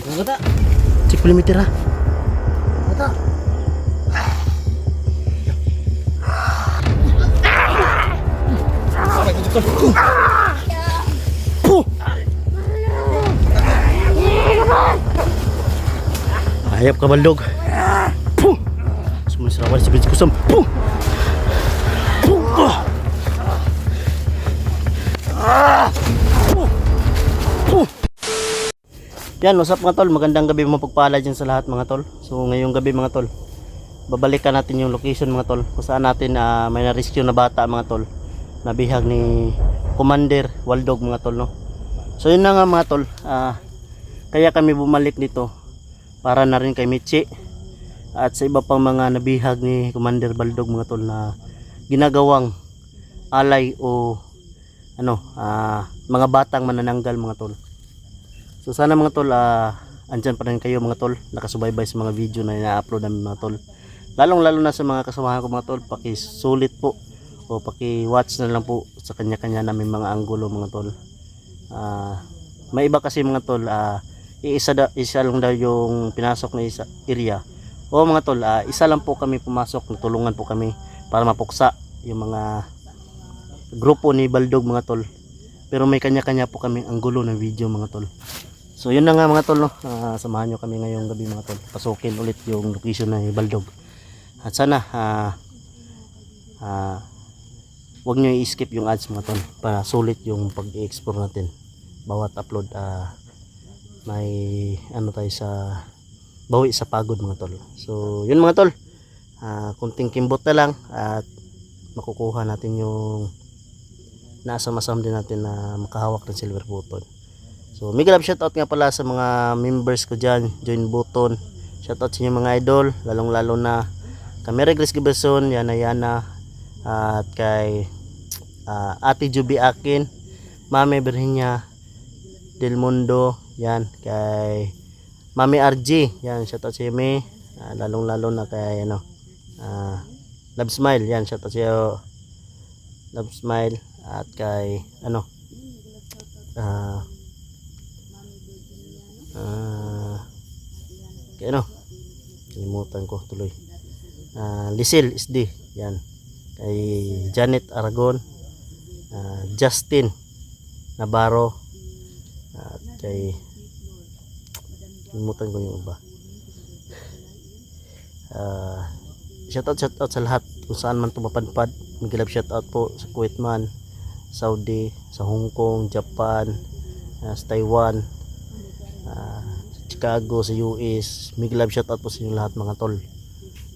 Bata. Cek perimeter ha. Bata. Puh. Hayop ka baldog. Puh. Semua serawal si biji kusam. Puh. Puh. Puh. Puh. Yan, what's up mga tol? Magandang gabi, mapagpala dyan sa lahat mga tol. So ngayong gabi mga tol, babalikan natin yung location mga tol, kung saan natin may na-rescue na bata mga tol, nabihag ni Commander Waldog mga tol, no? So yun na nga mga tol, kaya kami bumalik dito para na rin kay Michi at sa iba pang mga nabihag ni Commander Waldog mga tol na ginagawang alay o mga batang manananggal mga tol. So sana mga tol, andyan pa rin kayo mga tol, nakasubaybay sa mga video na ina-upload namin mga tol. Lalong lalo na sa mga kasamahan ko mga tol, paki-sulit po o paki-watch na lang po sa kanya-kanya namin mga anggulo mga tol. May iba kasi mga tol, isa lang daw yung pinasok na isa area. O mga tol, isa lang po kami pumasok, natulungan po kami para mapuksa yung mga grupo ni Baldog mga tol. Pero may kanya-kanya po kaming anggulo ng video mga tol. So yun na nga mga tol, no? Samahan nyo kami ngayong gabi mga tol, pasukin ulit yung location ng Baldog. At sana wag nyo i-skip yung ads mga tol, para sulit yung pag-i-explore natin. Bawat upload may tayo sa bawi sa pagod mga tol. So yun mga tol, kunting kimbot na lang at makukuha natin yung naasam-asam din natin na makahawak ng silver button. So mega love shoutout nga pala sa mga members ko dyan, join button, shoutout sa inyo mga idol, lalong lalo na kay Mary Grace Giberson, Yana, at kay Ate Juby Akin, Mami Virginia Del Mundo, yan, kay Mami RG, yan, shoutout sa iyo, lalong lalo na kay Love Smile, yan, shoutout sa iyo Love Smile, at kay kalimutan ko tuloy, Lisel SD, yan, kay Janet Aragon, Justin Navarro, at kay kalimutan ko yung iba. Shoutout sa lahat kung saan man tumapadpad. Magilab shoutout po sa Kuwait man, Saudi, sa Hong Kong, Japan, sa Taiwan, sa Chicago, sa US. Magilab shoutout po sa inyo lahat mga tol,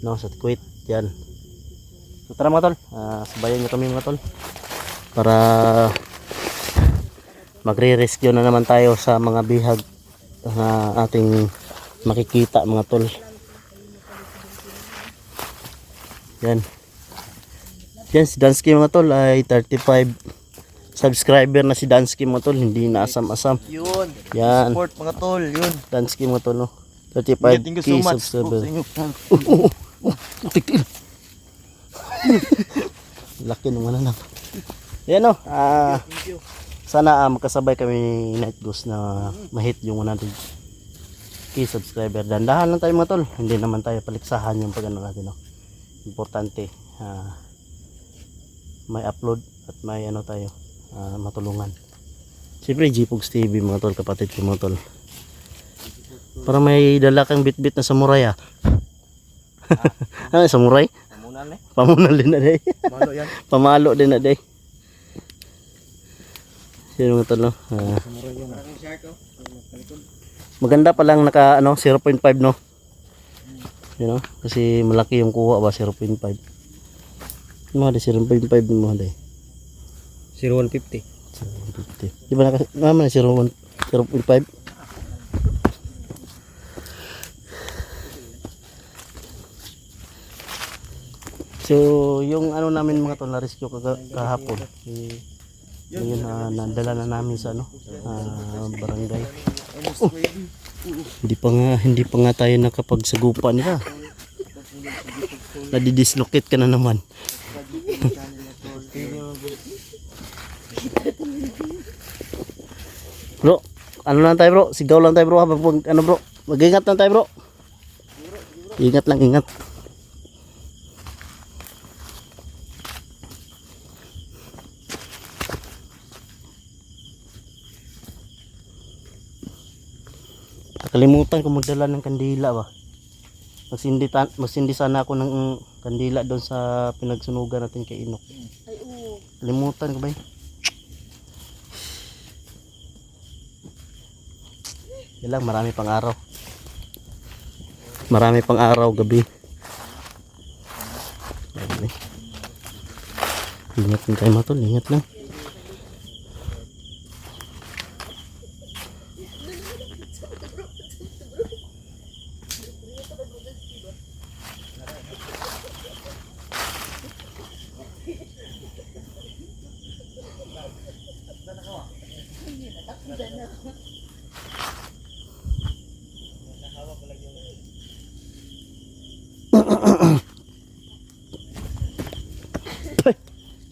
no, sa Kuwait, yan. So tara mga tol, sabayan nyo kami mga tol para magre-rescue na naman tayo sa mga bihag na ating makikita mga tol. Yan. Yan si Dansky mga tol ay 35 subscriber na si Dansky mga tol, hindi na asam-asam. Yun. Yan. Support mga tol, yun. Dansky mga tol, no. 35 Thank you so much subscriber. sa inyo. Laki ng mananap. Yan no. Sana magkasabay kami ni Night Ghost na ma-hit yung 100k subscriber. Dandahan lang tayo mga tol. Hindi naman tayo paliksahan yung pag natin, no. Importante may upload at may tayo matulungan. Siyempre Gpogs TV mga tol, kapatid ko mga tol. Para may dala kang bit-bit na samurai samurai? Pamunan Pamunan din na day. Pamalo yan. Pamalo din na day. Sino mga tol, no? Maganda pa lang naka 0.5 no. You know, kasi malaki yung kuha ba, 0.5. Mga 0.5 mo day. 0150. 0.50. Di ba naman 0.5? So, yung namin mga tol na rescue kahapon, yun nadala na namin sa barangay. Hindi pa nga tayo nakapagsagupa nila. Nadidislocate ka na naman. Bro, ano lang tayo bro, sigaw lang tayo bro habang ano bro, mag-ingat lang tayo bro. Ingat lang, ingat. Nakalimutan ko magdala ng kandila ba. Magsindi sana ako ng kandila doon sa pinagsunugan natin kay Inok. Ay, oo. Kalimutan ko ba yun? Yan lang, marami pang araw. Marami pang araw, gabi. Marami. Ingat lang tayo mga tol, ingat lang.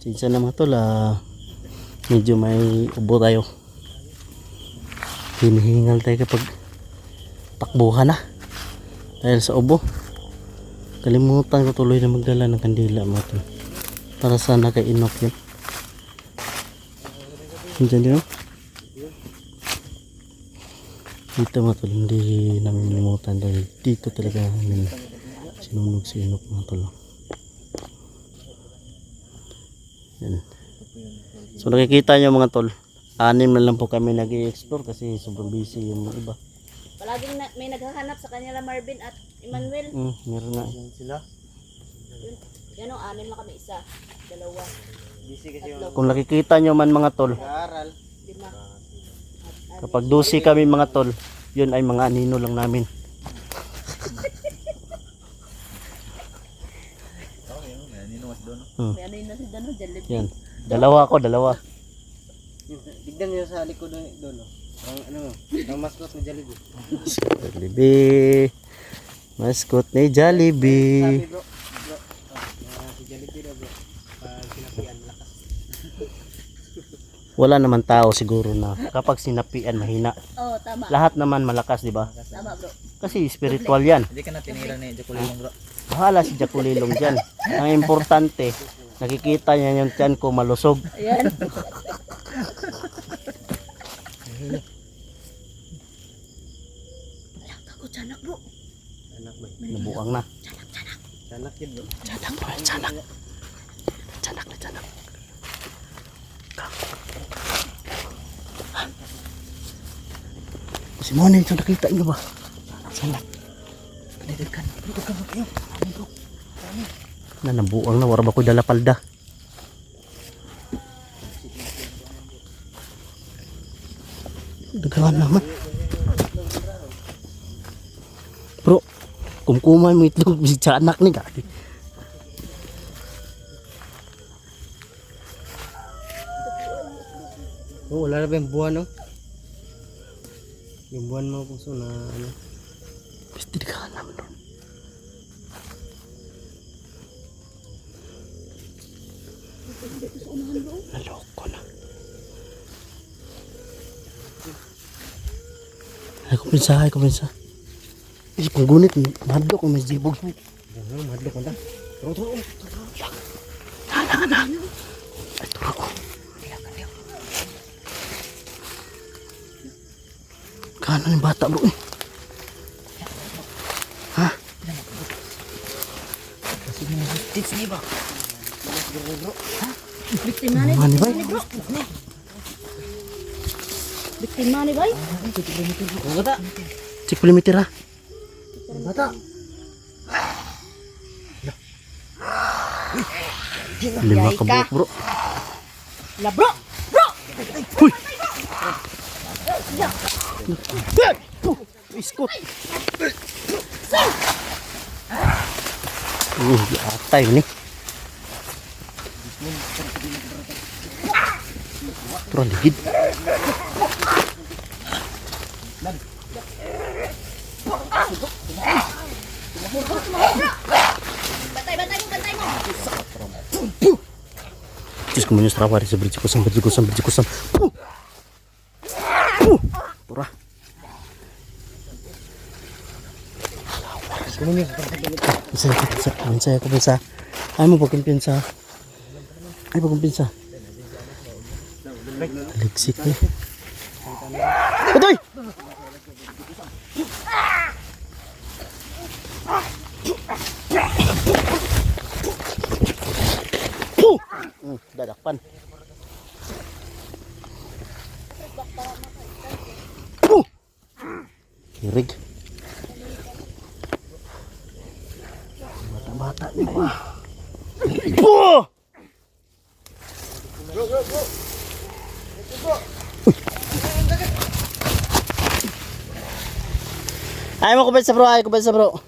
Sinsa na mga tol, medyo may ubo tayo. Hinihingal tayo kapag takbuhan na dahil sa ubo. Kalimutan ko tuloy na magdala ng kandila mga tol, para sana kay Inok yun. Diyan din, dito mga tol, hindi namin minimutan dahil dito talaga namin sinunog si Inok mga tol. Yan. So nakikita nyo mga tol, 6 na lang po kami nag-i-explore kasi sobrang busy yung iba. Palaging may naghahanap sa kanila Marvin at Emmanuel. Meron nga. Sila? Yan o, 6 lang kami, 1, 2, Busy kasi 3, Kung nakikita nyo man mga tol, 5. kapag 12 kami mga tol, yun ay mga anino lang namin. May ano yun na si Dano, Jollibee. Yan. Dalawa ako, dalawa. Tignan nyo sa likod doon. Ang mascot ni Jollibee. Jollibee. Mascot ni Jollibee. Bro. Si Jollibee daw bro. Pag sinapian, lakas. Wala naman tao siguro na kapag sinapian mahina. Oo, tama. Lahat naman malakas, di ba? Tama bro. Kasi spiritual yan. Hindi ka na tinira ni Jaculilong bro. Bahala si Jaculilong dyan. Ang importante, nakikita niya yung tiyan ko malusog. Ayan. Alam ka ko, tiyanak bro. Anak ba? Nabuang na. Anak yun bro. Tiyanak bro, tiyanak. Tiyanak na tiyanak. Si Mona ito nakita niyo ba? Tiyanak. Dalikan. Bro, ka kayo. Bro. Na nabuang na, wala ba ko dala palda? Dagahan naman. Bro, kumkuman mo itlog si tiyanak ni gagi. Oh, wala na ba yung buwan no? Yung buwan mo puso na ano. Pasti dagahan naman doon. Naloko na. Ay, kumpinsa. Eh, panggunit eh. Madlok kung may zibog. Madlok man ta. Turo. Hala. Ay, turo ko. Kanan yung bata bro eh. Ha? Kasi may justice ni ba? Biktima ni Mani ba? bro. Biktima ni bay. Bata. Cek perimeter ha. Bata. Lima kabuk bro. La bro. Bro. Huy! Iskot. Atay ni. Turun ligid. Bantay mo. Diyos ko, manyos trawari sa berjikusan. Turah. Kumain sa pagkakas. Pinsay ako, pinsa. Ay mo pagkumpinsa. Ay pagkumpinsa. Ligsik eh. Adoy! Dadakpan. Kirig. Bata-bata ni ba? Ay mo kubay sa bro, ay kubay sa bro.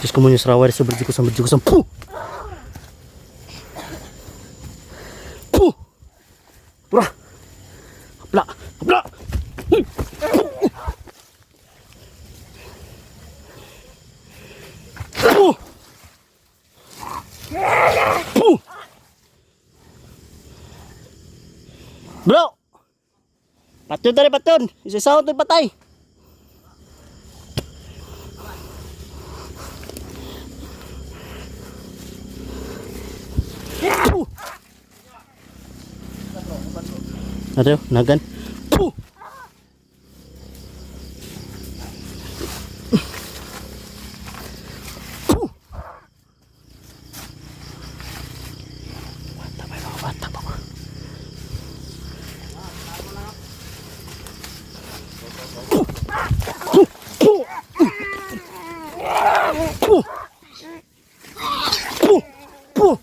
Diyos ko mo yung sarawari sa berjiko sa puh! Puh! Pura! Kapla! Kapla! Puh! Puh! Bro! Patyon tali patyon! Isa-sahod ito'y patay! Aduh, nagan. Puh. Puh. Mantap, Pak. Puh. Puh. Puh. Puh. Puh. Puh.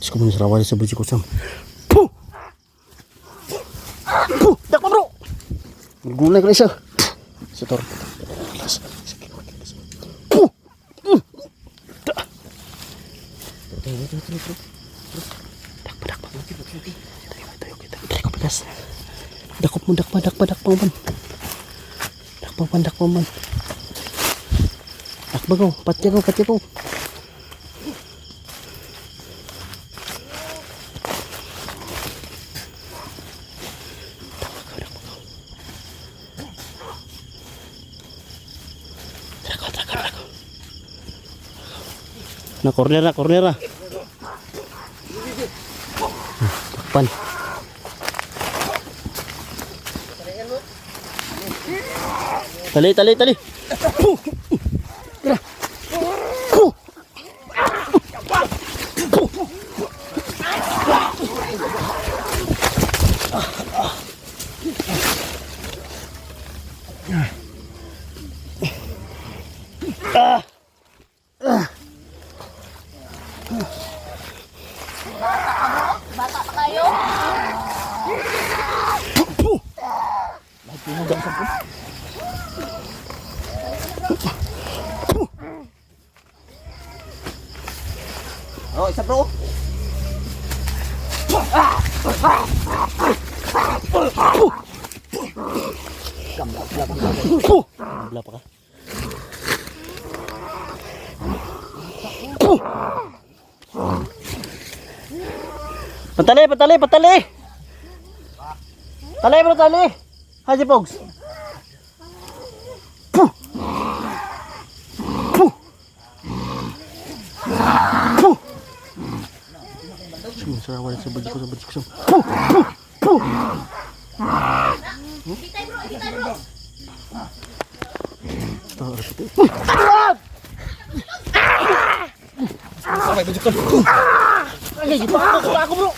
Diyos ko mo yung sarawali sa buji ko siyang. Puh! Puh! Dakpa bro! Gulay ko na isa. Sa tor. Puh! Dakpa. Tayo kita. Tayo ko pikas. Dakop mo, dakpa man. Dakpa man. Dakpa ko, patya ko. Na corner na. Takpan. Tali. Puh. Puh. Bata pa kayo? Oh, isa bro. Wala pa ka. Patali. Tali bro. Haji Pogs. Puh. Sarawali sa buji ko. Puh. Hitay bro. Sampai bujuk kan. Aku bro.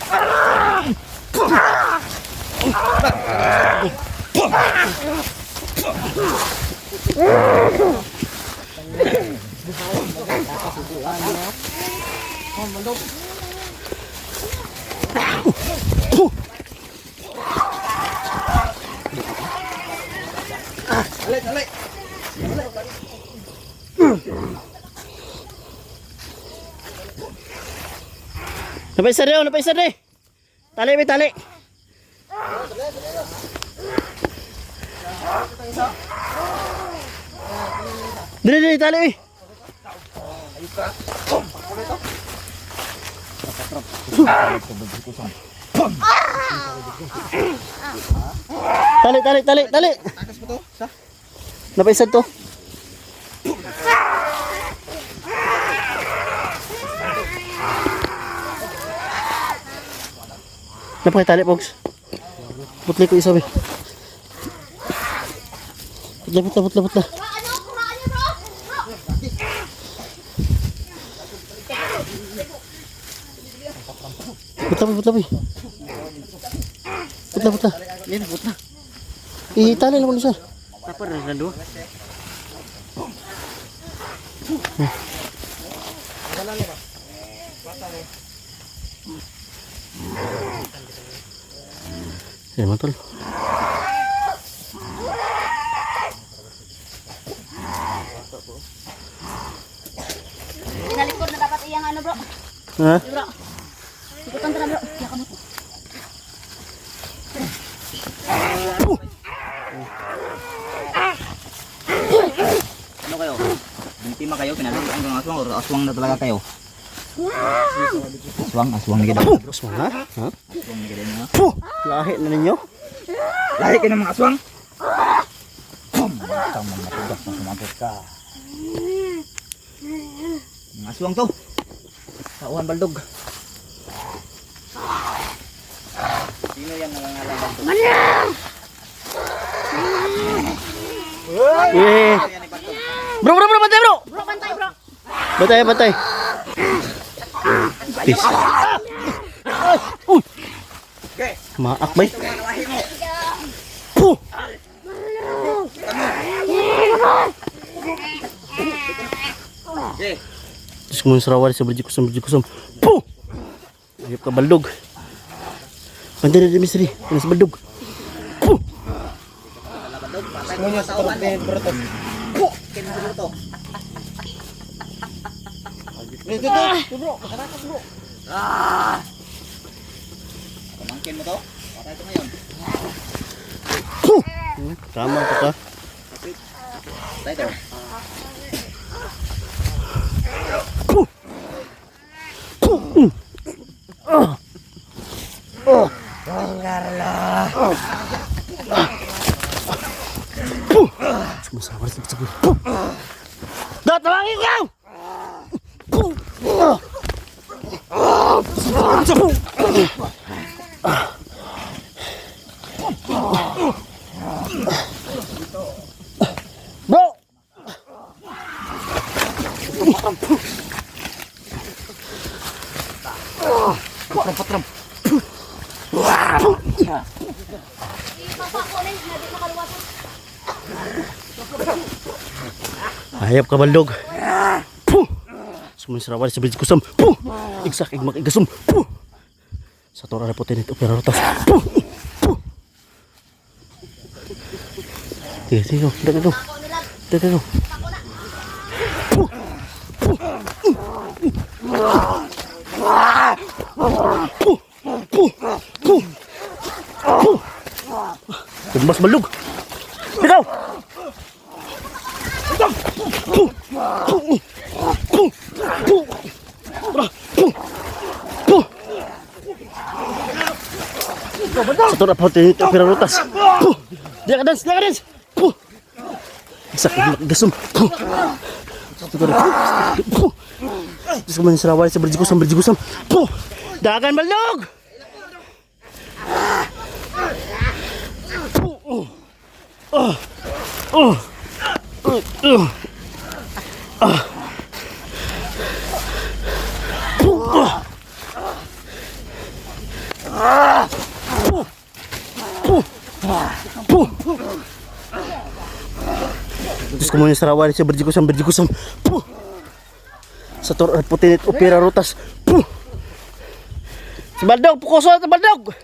Alek. Napay isa rin. Tali. Dali, tali eh. Tali. Takas mo to? Sa? Napaisad to. Napakay tali, Pogs. Putli ko isa, be. Putla. Putla, be. Putla. Yan, putla. Itali naman siya. Tapar na doon. Ayan mga tol. Pinalikod na dapat iyang ano bro. Ha? Bro. Ikutan ka na bro. Kaya ka mo. Ano kayo? Bintima kayo, pinalitan ng aswang o aswang na talaga kayo? Aswang na ganda. Aswang ha? Ha? Aswang na ganda. Puh! Lahi na ninyo. Lahi kayo ng mga aswang! Matang matugas na sumagot ka. Mga aswang to. Tauhan baldog. Sino yan nangangalang baldog? Eh. Bro, bantay bro. Bro, bantay bro. Bantay. Peace. Uy. Maak bay. Puh. Terus kemudian serawal sa berjikusam. Puh. Ayop ka baldog. Bantay na misteri. Kena sa baldog. Puh. Semuanya seperti ini bro. Itu bro. Takas bro. Pamangkin mo to? Patay ito ngayon. Puh. Tama ka ka. Patay ito. Puh. Sumasabar sa sabi. Datangin kau! Bro! Patram. Papa ko na, hindi makaluwasan. Hayap ka baldog. Puh! Sumisrawal sa berjikusam. Puh! Igsak igmak igasum. Puh! Sa tora na putin ito pero rotas. Puh! Tiyo. Dito. Puh! Tumbas baldog. Ikaw! Satu dapat itu pirarutas. Dia ka dance. Sakit gasum. Satu dapat. Terus kemudian serawal sa berjigusam. Dagan baldog. Terus kemudian serawal sa berjigusam. Sa tor putinit opera rutas. Si baldog pukoso sa baldog.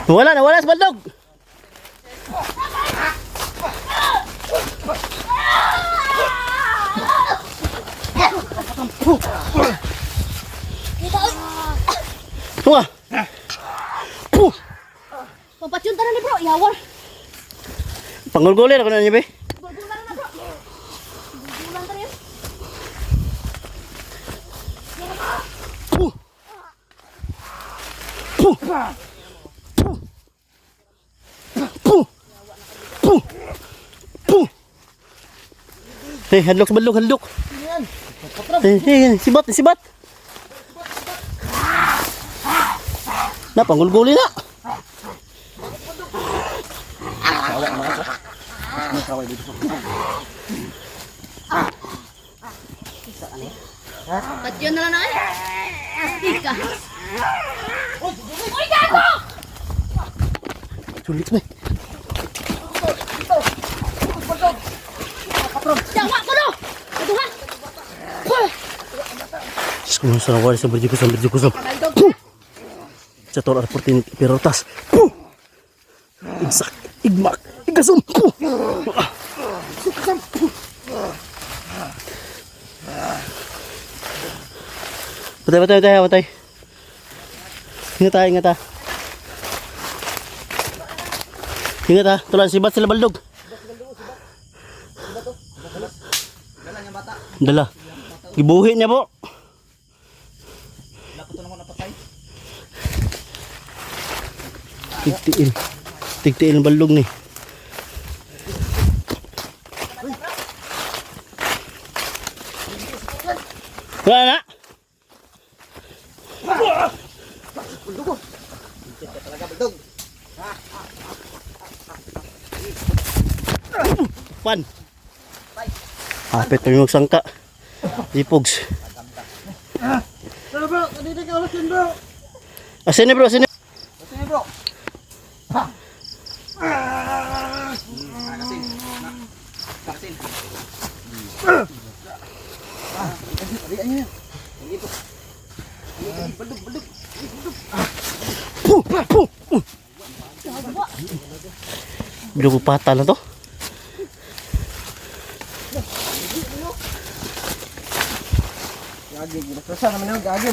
Nawala si baldog. Tunga. bro, yawan. Panggulgulin ako na niya, be. Gulgulan na bro. Gulgulan ka rin. Puh! Puh! Puh! Puh! Puh! Hadlok sa balok, hadlok. Sibat, sibat. Na, panggulguli na. At yun na lang na eh. Ika. Uy, gago! Sulit ba? Jawa ko no! Ito ha! Kung saan wala sa berjukusan. Puh! Sa tol arportin pirotas. Puh! Igsak, igmak, igasum. Puh! Patay. Ingat ha. Ingat ha, tulan sibat sila baldog. Dala. Gibuhi niya po. Tigtiin ang baldog ni. Wala na. Pan. Apit na yung magsangka. Dipogs. Pero bro, kanina ka ulit yun bro. Asin ni bro, asin ni. Sige bro. Bilo pata na to. Gagi, gila. Saan naman yung gagi?